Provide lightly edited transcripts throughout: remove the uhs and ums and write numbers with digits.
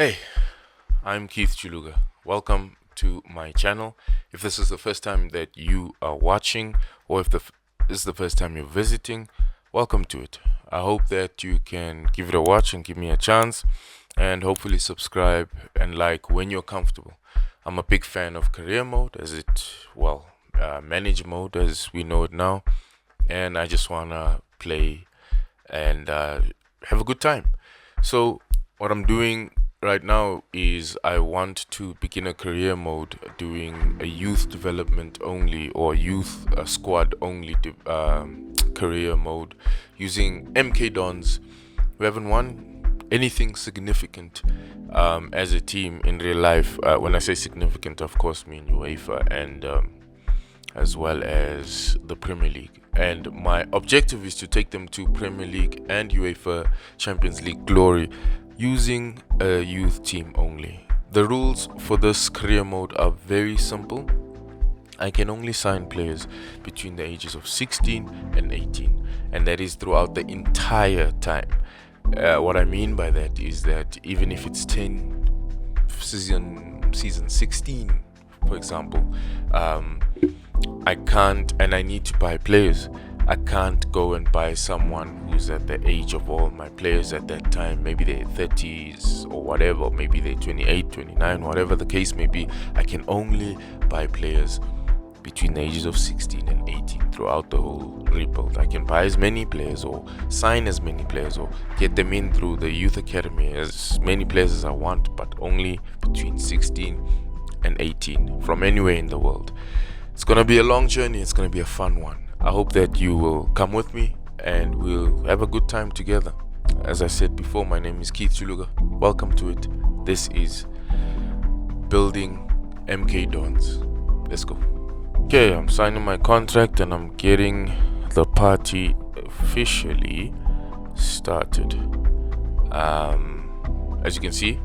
Hey, I'm Keith Juluka. Welcome to my channel. If this is the first time that you are watching, or if this is the first time you're visiting, welcome to it. I hope that you can give it a watch and give me a chance, and hopefully subscribe and like when you're comfortable. I'm a big fan of career mode, manage mode as we know it now, and I just wanna play and have a good time. So what I'm doing right now is I want to begin a career mode doing a youth development only or youth squad only career mode using MK Dons. We haven't won anything significant as a team in real life. When I say significant, of course, mean UEFA and as well as the Premier League. And my objective is to take them to Premier League and UEFA Champions League glory using a youth team only. The rules for this career mode are very simple. I can only sign players between the ages of 16 and 18, and that is throughout the entire time. What I mean by that is that even if it's season 16, for example, I can't, and I need to buy players. I can't go and buy someone who's at the age of all my players at that time. Maybe they're 30s or whatever, maybe they're 28, 29, whatever the case may be. I can only buy players between the ages of 16 and 18 throughout the whole rebuild. I can buy as many players or sign as many players or get them in through the youth academy, as many players as I want, but only between 16 and 18 from anywhere in the world. It's gonna be a long journey. It's gonna be a fun one. I hope that you will come with me and we'll have a good time together. As I said before, my name is Keith Juluka. Welcome to it. This is Building MK Dons. Let's go. Okay, I'm signing my contract and I'm getting the party officially started. As you can see,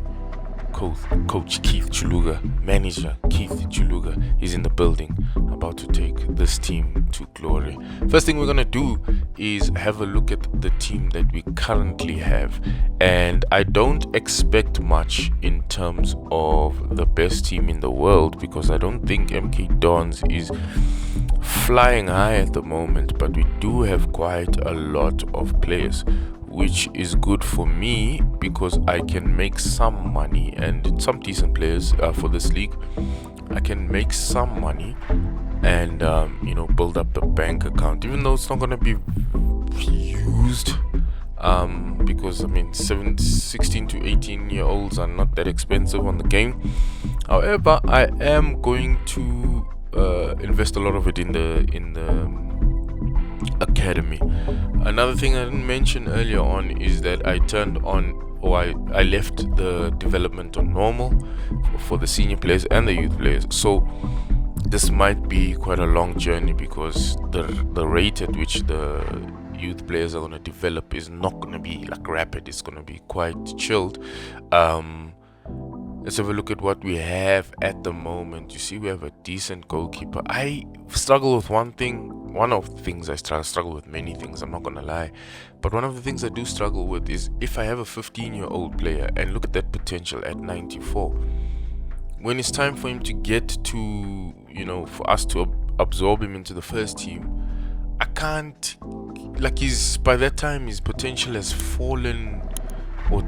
Coach Keith Juluka, manager Keith Juluka is in the building, about to take this team to glory. First thing we're gonna do is have a look at the team that we currently have, and I don't expect much in terms of the best team in the world because I don't think MK Dons is flying high at the moment, but we do have quite a lot of players, which is good for me because I can make some money, and some decent players for this league. I can make some money and build up the bank account, even though it's not going to be used because 16 to 18 year olds are not that expensive on the game. However, I am going to invest a lot of it in the academy. Another thing I didn't mention earlier on is that I turned on, or I left the development on normal for the senior players and the youth players. So this might be quite a long journey because the rate at which the youth players are going to develop is not going to be like rapid. It's going to be quite chilled. Let's have a look at what we have at the moment. You see, we have a decent goalkeeper. I struggle with one thing. One of the things I struggle with many things, I'm not gonna lie, but one of the things I do struggle with is if I have a 15-year-old player and look at that potential at 94, when it's time for him to get to, for us to absorb him into the first team, I can't, by that time his potential has fallen or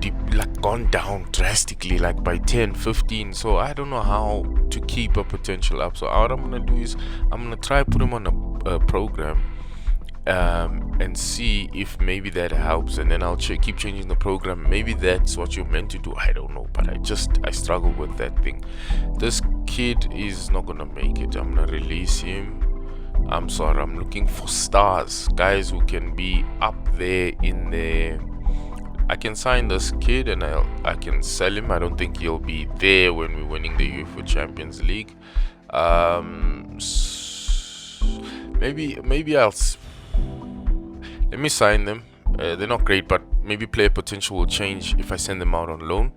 gone down drastically, like by 10, 15. So I don't know how to keep a potential up. So what I'm gonna do is I'm gonna try put him on a program and see if maybe that helps, and then I'll keep changing the program. Maybe that's what you're meant to do, I don't know, but I struggle with that thing. This kid is not gonna make it. I'm gonna release him. I'm sorry, I'm looking for stars, guys who can be up there in there. I can sign this kid and I can sell him. I don't think he'll be there when we're winning the UEFA Champions League. Maybe let me sign them. They're not great, but maybe player potential will change if I send them out on loan.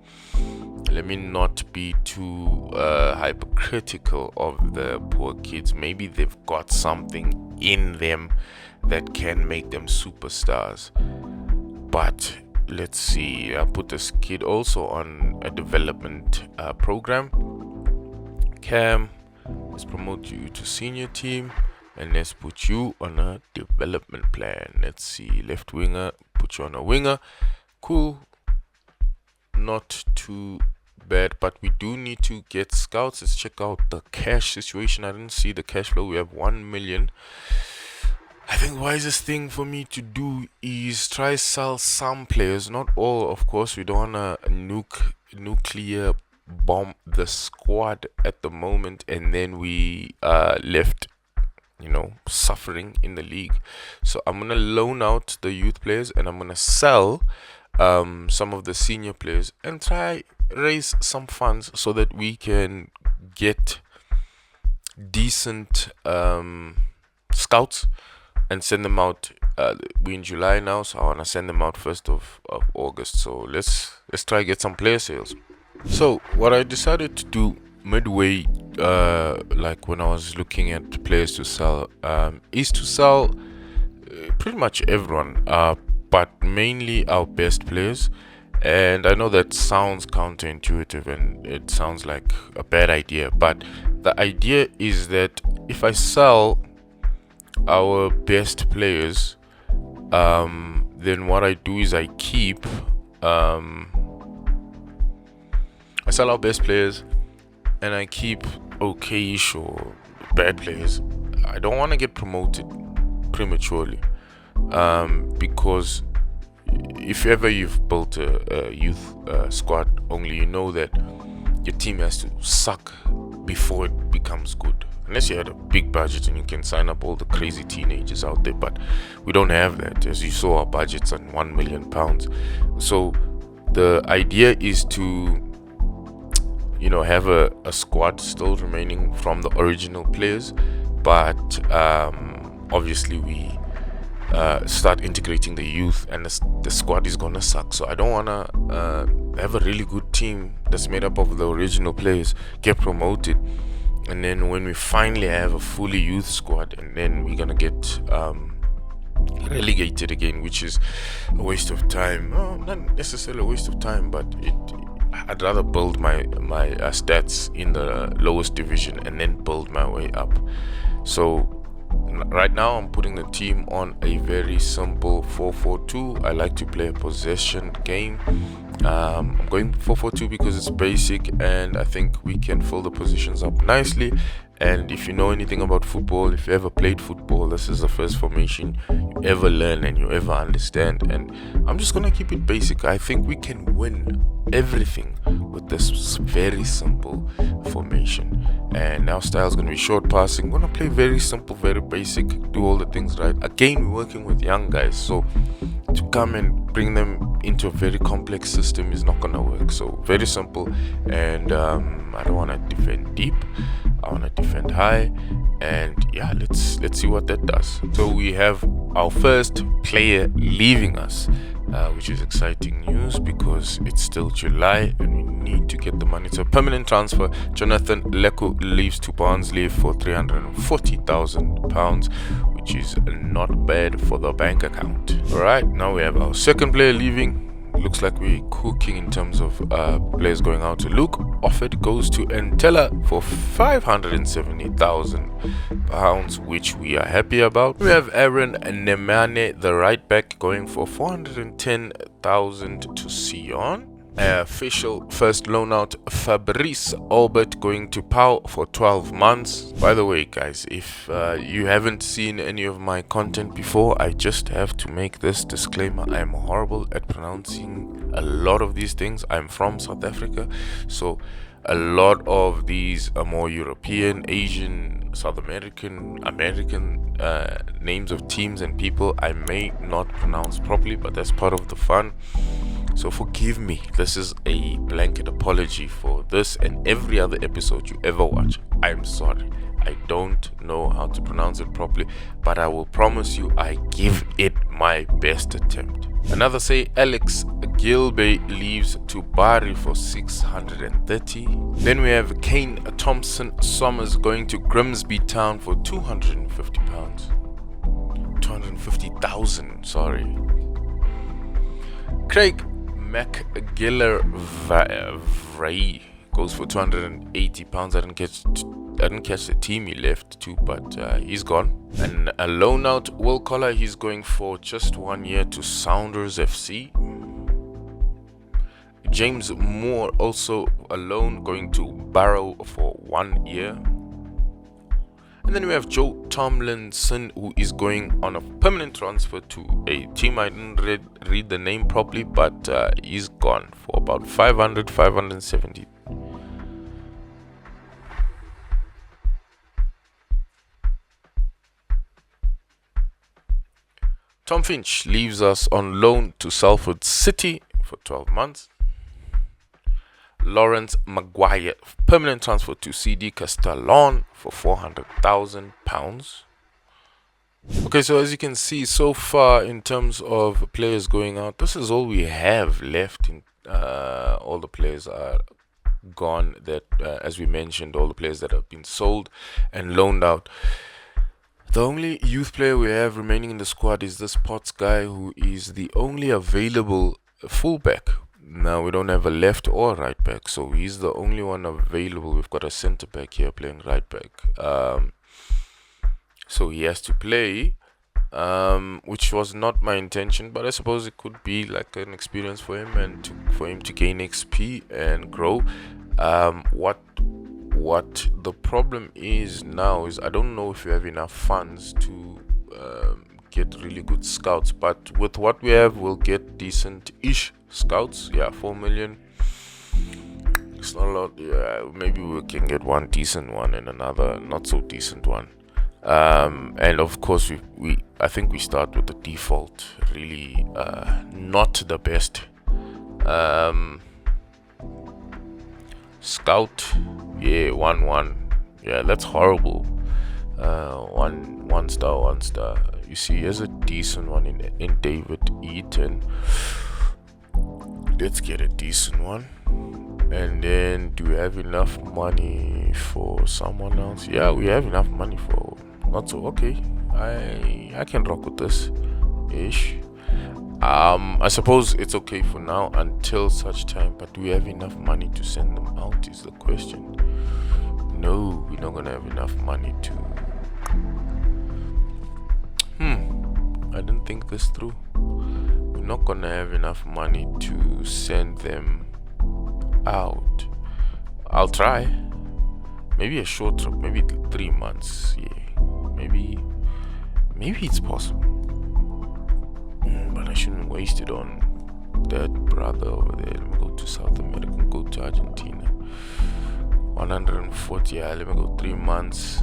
Let me not be too hypercritical of the poor kids. Maybe they've got something in them that can make them superstars, but let's see, I put this kid also on a development program. Cam, let's promote you to senior team, and let's put you on a development plan. Let's see, left winger, put you on a winger. Cool, not too bad, but we do need to get scouts. Let's check out the cash situation. I didn't see the cash flow. We have 1 million. I think the wisest thing for me to do is try sell some players, not all, of course. We don't want to nuclear bomb the squad at the moment, and then we left, suffering in the league. So I'm gonna loan out the youth players, and I'm gonna sell some of the senior players and try raise some funds so that we can get decent scouts and send them out. We're in July now, so I want to send them out 1st of August. So let's try get some player sales. So what I decided to do midway, like when I was looking at players to sell, is to sell pretty much everyone, but mainly our best players. And I know that sounds counterintuitive and it sounds like a bad idea, but the idea is that if I sell our best players, then what I do is I keep I sell our best players and I keep okay-ish or bad players. I don't want to get promoted prematurely, because if ever you've built a youth squad only, you know that your team has to suck before it becomes good. Unless you had a big budget and you can sign up all the crazy teenagers out there, but we don't have that. As you saw, our budget's on £1 million. So the idea is to have a squad still remaining from the original players, but obviously we start integrating the youth, and the squad is gonna suck. So I don't wanna have a really good team that's made up of the original players get promoted, and then when we finally have a fully youth squad, and then we're gonna get relegated again, which is a waste of time. No, not necessarily a waste of time, but I'd rather build my stats in the lowest division and then build my way up. So right now I'm putting the team on a very simple 4-4-2. I like to play a possession game. I'm going 4-4-2 because it's basic, and I think we can fill the positions up nicely. And if you know anything about football, if you ever played football, this is the first formation you ever learn and you ever understand. And I'm just gonna keep it basic. I think we can win everything with this very simple formation. And our style is gonna be short passing. We're gonna play very simple, very basic, do all the things right. Again, we're working with young guys, so to come and bring them into a very complex system is not gonna work. So very simple, and I don't want to defend deep. I want to defend high, and yeah, let's see what that does. So we have our first player leaving us, which is exciting news because it's still July and we need to get the money. It's a permanent transfer. Jonathan Leku leaves to Barnsley for £340,000, which is not bad for the bank account. Alright, now we have our second player leaving. Looks like we're cooking in terms of players going out. To Luke Offord goes to Entella for £570,000, which we are happy about. We have Aaron Nemane, the right back, going for £410,000 to Sion. Official first loan out, Fabrice Albert going to Pau for 12 months. By the way, guys, if you haven't seen any of my content before, I just have to make this disclaimer. I am horrible at pronouncing a lot of these things. I'm from South Africa, so a lot of these are more European, Asian, South American names of teams and people I may not pronounce properly, but that's part of the fun. So forgive me. This is a blanket apology for this and every other episode you ever watch. I'm sorry. I don't know how to pronounce it properly, but I will promise you I give it my best attempt. Another say Alex Gilbey leaves to Bari for 630. Then we have Kane Thompson Sommers going to Grimsby Town for £250. 250,000, sorry. Craig McGillivray goes for £280. I didn't catch the team he left to, but he's gone. And a loan out, Will Collar, he's going for just 1 year to Sounders FC. James Moore, also a loan, going to Barrow for 1 year. And then we have Joe Tomlinson, who is going on a permanent transfer to a team. I didn't read the name properly, but he's gone for about 570. Tom Finch leaves us on loan to Salford City for 12 months. Lawrence Maguire, permanent transfer to CD Castellon for £400,000. Okay, so as you can see, so far in terms of players going out, this is all we have left. All the players are gone. That, as we mentioned, all the players that have been sold and loaned out. The only youth player we have remaining in the squad is this Potts guy, who is the only available fullback. Now we don't have a left or right back, so he's the only one available. We've got a centre back here playing right back, so he has to play, which was not my intention, but I suppose it could be like an experience for him and for him to gain XP and grow. What the problem is now is I don't know if you have enough funds to get really good scouts, but with what we have, we'll get decent-ish scouts. Yeah, 4 million. It's not a lot. Yeah, maybe we can get one decent one and another not so decent one. And of course, I think we start with the default. Really, not the best. Scout, yeah, 1-1. Yeah, that's horrible. One star. You see, here's a decent one in David Eaton. Let's get a decent one. And then, do we have enough money for someone else? Yeah, we have enough money for not so. Okay, I can rock with this ish. I suppose it's okay for now until such time, but do we have enough money to send them out is the question. No, we're not gonna have enough money to. I didn't think this through. We're not gonna have enough money to send them out. I'll try. Maybe a short trip, maybe 3 months. Yeah, maybe it's possible. But I shouldn't waste it on that brother over there. Let me go to South America, go to Argentina. 140. Yeah, let me go 3 months.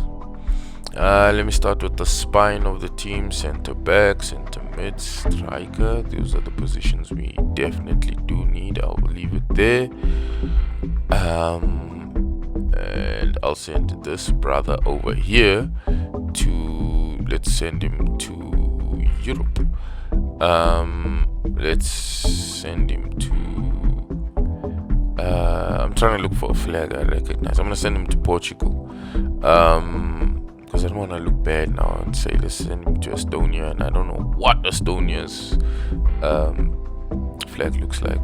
Let me start with the spine of the team: center back, center mid, striker. Those are the positions we definitely do need. I'll leave it there. And I'll send this brother over here to. Let's send him to Europe. Let's send him to. I'm trying to look for a flag I recognize. I'm gonna send him to Portugal. Because I don't want to look bad now and say let's send him to Estonia, and I don't know what Estonia's flag looks like.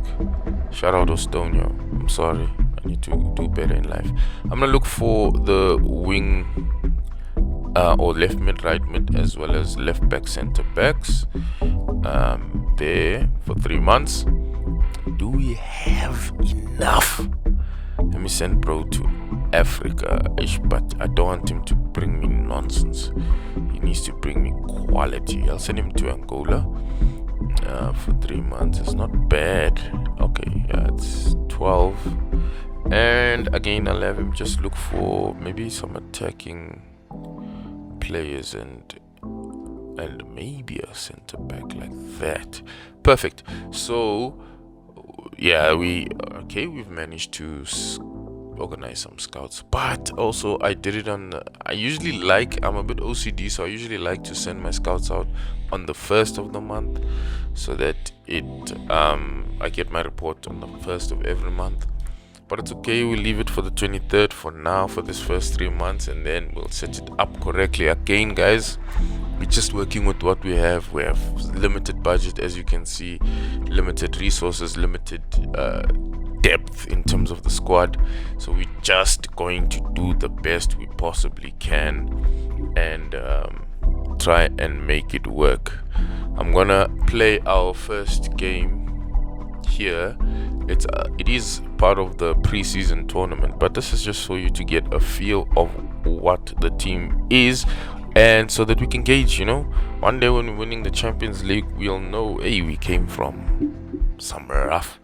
Shout out Estonia. I'm sorry. I need to do better in life. I'm gonna look for the wing or left mid, right mid, as well as left back, center backs. There for 3 months. Do we have enough? Let me send bro to Africa, but I don't want him to bring me nonsense. He needs to bring me quality. I'll send him to Angola for 3 months. It's not bad. Okay, yeah, it's 12. And again, I'll have him just look for maybe some attacking players and maybe a center back like that. Perfect. So yeah, we've managed to organize some scouts, but also I did it on I'm a bit OCD, so I usually like to send my scouts out on the 1st of the month, so that I get my report on the 1st of every month. But it's okay, we'll leave it for the 23rd for now, for this first 3 months, and then we'll set it up correctly again, guys. we're just working with what we have. We have limited budget, as you can see, limited resources, limited depth in terms of the squad. So we're just going to do the best we possibly can and try and make it work. I'm gonna play our first game here. It is part of the preseason tournament, but this is just for you to get a feel of what the team is, and so that we can gauge, one day when we're winning the Champions League, we'll know, hey, we came from some rough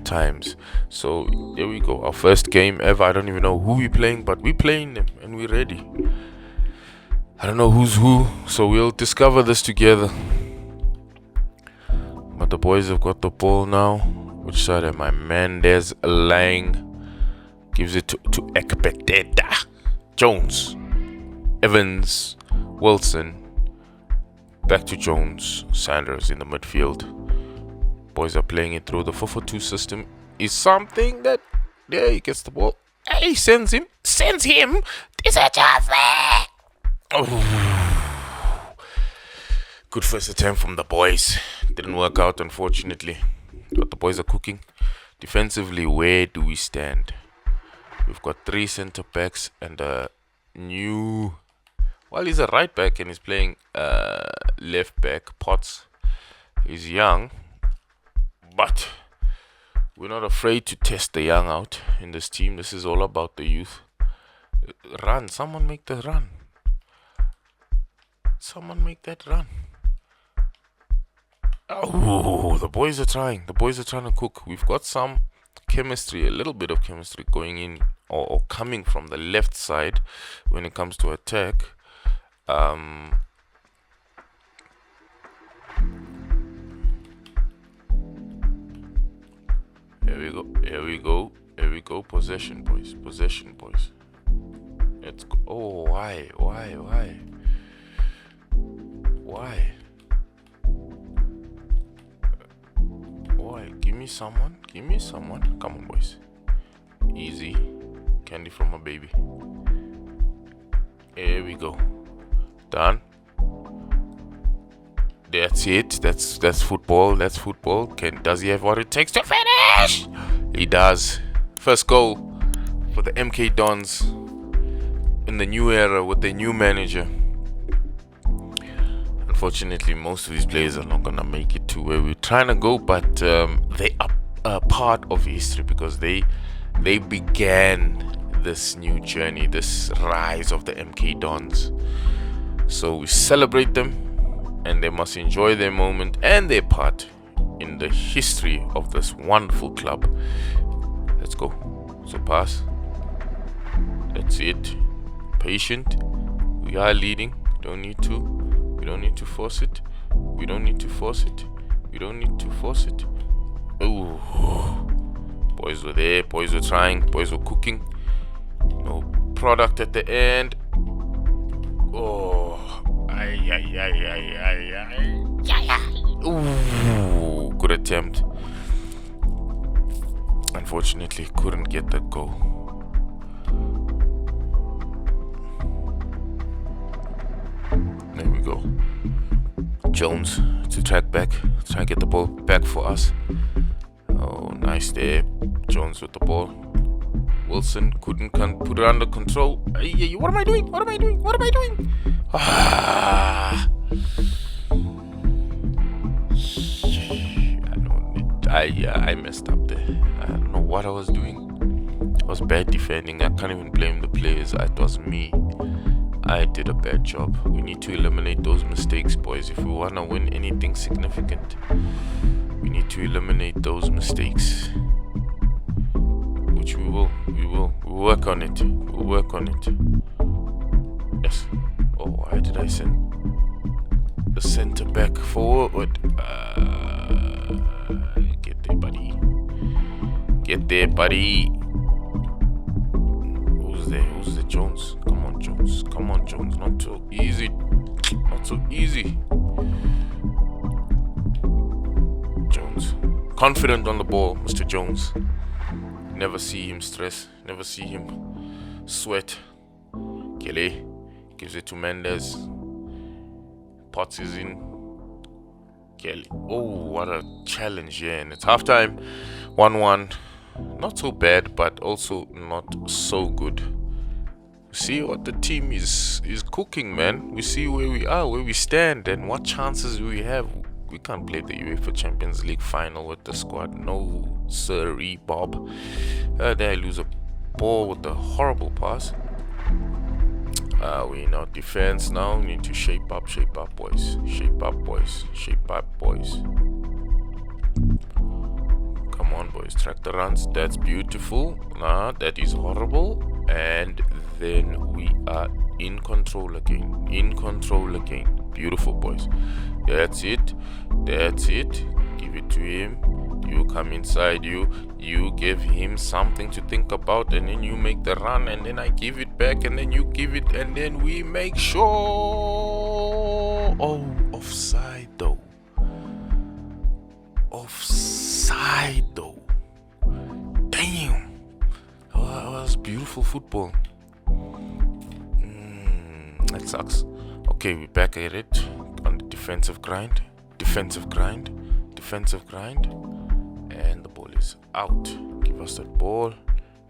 times. So there we go, our first game ever. I don't even know who we're playing, but we're playing them and we're ready. I don't know who's who, so we'll discover this together. But the boys have got the ball now. Which side am I? Mendes, Lang gives it to Ekpeteta, Jones, Evans, Wilson, back to Jones, Sanders in the midfield. Boys are playing it through. The 4-4-2 system is something that, yeah, he gets the ball. Hey, sends him. This a chance there. Oh. Good first attempt from the boys. Didn't work out, unfortunately. But the boys are cooking. Defensively, where do we stand? We've got 3 centre backs and a new... Well, he's a right back and he's playing left back. Potts. He's young, but we're not afraid to test the young out in this team. This is all about the youth. Run. Someone make the run. Someone make that run. Oh, the boys are trying. The boys are trying to cook. We've got some chemistry, a little bit of chemistry going in or coming from the left side when it comes to attack. Here we go. Possession, boys. Let's go. Oh, why? Give me someone. Come on, boys. Easy. Candy from a baby. Here we go. Done. That's it. That's football. Does he have what it takes to finish? He does. First goal for the MK Dons in the new era with the new manager. Unfortunately, most of these players are not gonna make it to where we're trying to go, but they are a part of history because they began this new journey, this rise of the MK Dons. So we celebrate them, and they must enjoy their moment and their part in the history of this wonderful club. Let's go. So pass. That's it. Patient. We are leading. We don't need to force it. Oh, boys were there. Boys were trying. Boys were cooking. No product at the end. Oh, Ooh, good attempt. Unfortunately, couldn't get that goal. There we go. Jones to track back, try and get the ball back for us. Oh, nice there. Jones with the ball. Wilson couldn't put it under control. What am I doing? I messed up there. I don't know what I was doing. I was bad defending. I can't even blame the players. It was me. I did a bad job. We need to eliminate those mistakes, boys. If we want to win anything significant, we need to eliminate those mistakes. Which we will. We'll work on it. Yes. Oh, why did I send the centre back forward? Get there, buddy. Who's there? Jones. Come on, Jones. Not so easy. Jones. Confident on the ball, Mr. Jones. Never see him stress. Never see him sweat. Kelly gives it to Mendes. Potts is in. Kelly. Oh, what a challenge here. And it's halftime. 1-1. Not so bad, but also not so good. See what the team is cooking, man. We see where we are, where we stand, and what chances we have. We can't play the UEFA Champions League final with the squad. No, sirree, Bob. There I lose a ball with a horrible pass. We in our defense now. We need to shape up, boys. Shape up, boys. Shape up, boys. Come on, boys. Track the runs. That's beautiful. Nah, that is horrible. And then we are in control again. In control again. Beautiful, boys. That's it. That's it. Give it to him. You come inside. You give him something to think about, and then you make the run, and then I give it back, and then you give it, and then we make sure. Oh, offside though. Offside though. Damn. Oh, that was beautiful football. That sucks. Okay, we're back at it on the defensive grind. Defensive grind. Defensive grind. And the ball is out. Give us that ball.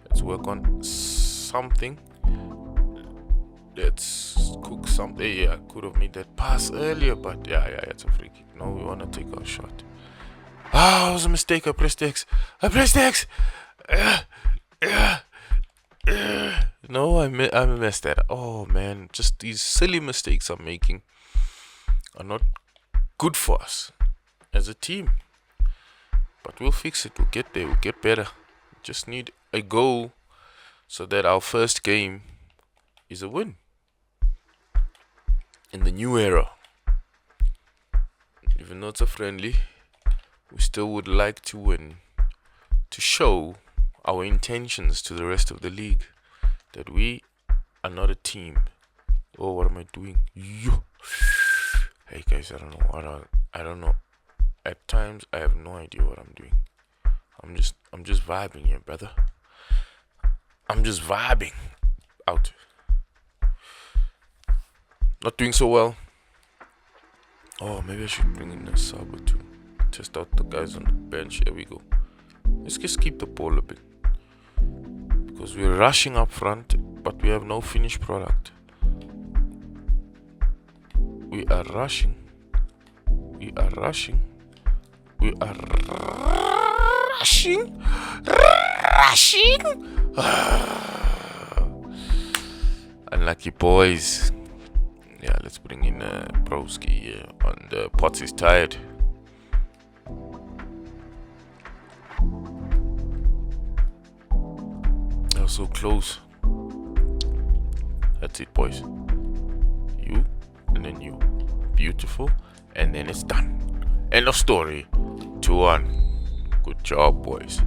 Let's work on something. Let's cook something. Yeah, I could have made that pass earlier, but yeah, it's a free kick. No, we want to take our shot. It was a mistake. I pressed X. No, I messed that. Oh man, just these silly mistakes I'm making are not good for us as a team. But we'll fix it. We'll get there. We'll get better. We just need a goal so that our first game is a win in the new era. Even though it's a friendly, we still would like to win to show our intentions to the rest of the league that we are not a team. Oh, what am I doing? Hey guys, I don't know. At times I have no idea what I'm doing. I'm just vibing here, brother. I'm just vibing out. Not doing so well. Oh, maybe I should bring in a sub or two. Test out the guys on the bench. Here we go. Let's just keep the ball a bit. Because we're rushing up front, but we have no finished product. We are rushing. We are rushing. We are rushing. Unlucky boys. Yeah, let's bring in Broski on the Potts is tired. That was so close. That's it, boys. You and then you. Beautiful. And then it's done. End of story. 2-1. Good job, boys.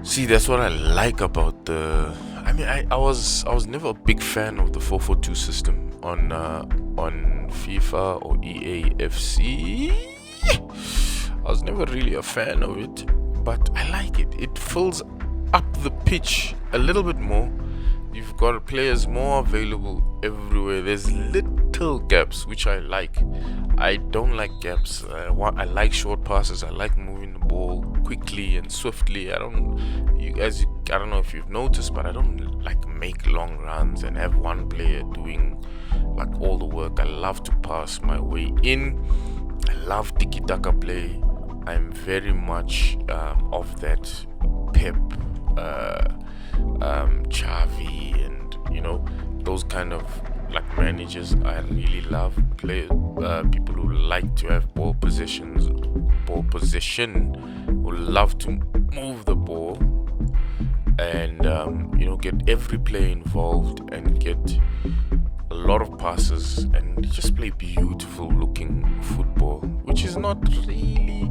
See, that's what I like about the. I mean, I was never a big fan of the 4-4-2 system on FIFA or EAFC. I was never really a fan of it, but I like it. It fills up the pitch a little bit more. You've got players more available everywhere. There's little gaps, which I like. I don't like gaps. I like short passes. I like moving the ball quickly and swiftly. I don't know if you've noticed, but I don't like make long runs and have one player doing like all the work. I love to pass my way in. I love tiki-taka play. I'm very much of that Pep, Xavi, and those kind of like managers. I really love people who like to have ball position, who love to move the ball and get every player involved and get a lot of passes and just play beautiful looking football, which is not really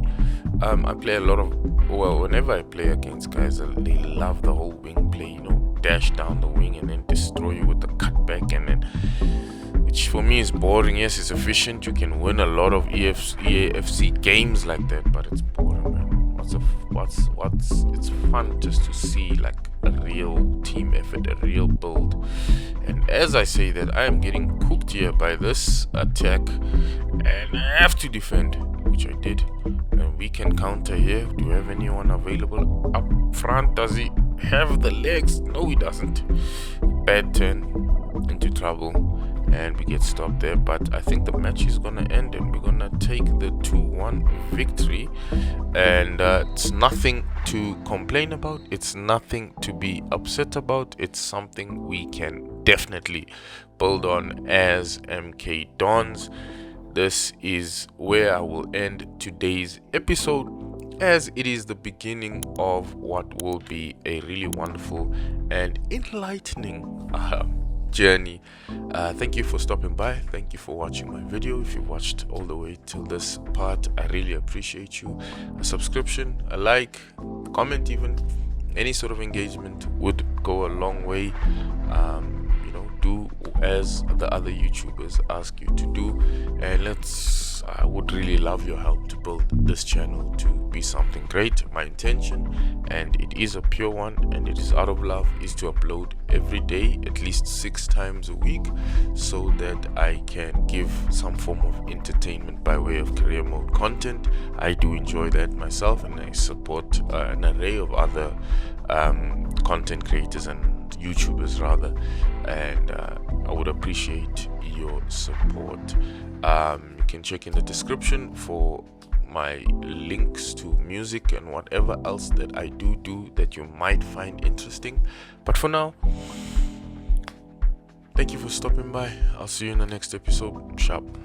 I play a lot of whenever I play against guys, they love the whole wing play, dash down the wing and then destroy you with the cutback, and then, which for me is boring. Yes, it's efficient. You can win a lot of EAFC games like that, but it's boring, man. What's the it's fun just to see like a real team effort, a real build. And as I say that, I am getting cooked here by this attack, and I have to defend, which I did. And we can counter here. Do we have anyone available up front? Does he have the legs? No, he doesn't. Bad turn, into trouble, and we get stopped there. But I think the match is gonna end, and we're gonna take the 2-1 victory. And it's nothing to complain about. It's nothing to be upset about. It's something we can definitely build on as MK Dons. This is where I will end today's episode, as it is the beginning of what will be a really wonderful and enlightening journey. Thank you for stopping by. Thank you for watching my video. If you watched all the way till this part, I really appreciate you. A subscription, a like, a comment, even any sort of engagement would go a long way. Do as the other YouTubers ask you to do, and I would really love your help to build this channel to be something great. My intention, and it is a pure one, and it is out of love, is to upload every day, at least 6 times a week, so that I can give some form of entertainment by way of career mode content. I do enjoy that myself, and I support an array of other content creators and YouTubers rather, and I would appreciate your support. You can check in the description for my links to music and whatever else that I do that you might find interesting. But for now, thank you for stopping by. I'll see you in the next episode. Sharp.